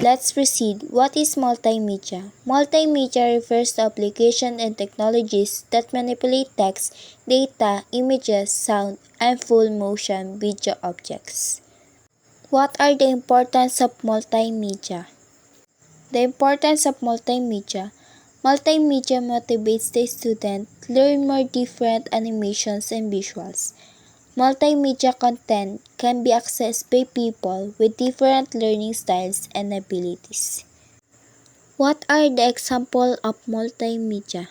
Let's proceed. What is multimedia? Multimedia refers to applications and technologies that manipulate text, data, images, sound, and full motion video objects. What are the importance of multimedia? The importance of multimedia. Multimedia motivates the student to learn more different animations and visuals. Multimedia content can be accessed by people with different learning styles and abilities. What are the examples of multimedia?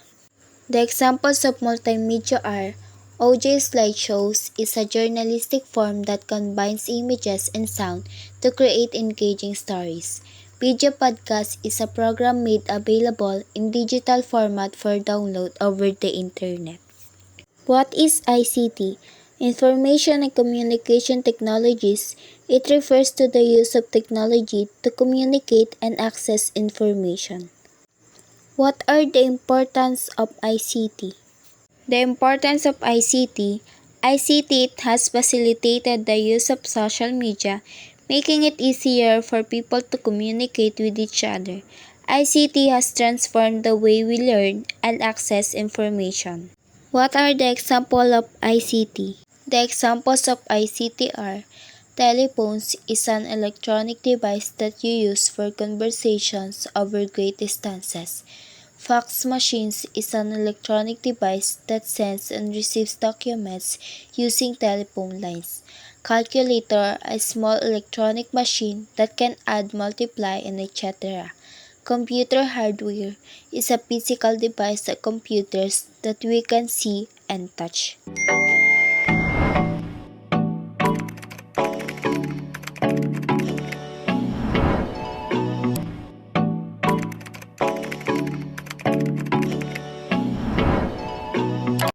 The examples of multimedia are audio slideshows is a journalistic form that combines images and sound to create engaging stories. Video podcast is a program made available in digital format for download over the internet. What is ICT? Information and Communication Technologies. It refers to the use of technology to communicate and access information. What are the importance of ICT? The importance of ICT. ICT has facilitated the use of social media, making it easier for people to communicate with each other. ICT has transformed the way we learn and access information. What are the examples of ICT? The examples of ICT are telephones is an electronic device that you use for conversations over great distances. Fax machines is an electronic device that sends and receives documents using telephone lines. Calculator, a small electronic machine that can add, multiply, and etc. Computer hardware is a physical device of computers that we can see and touch.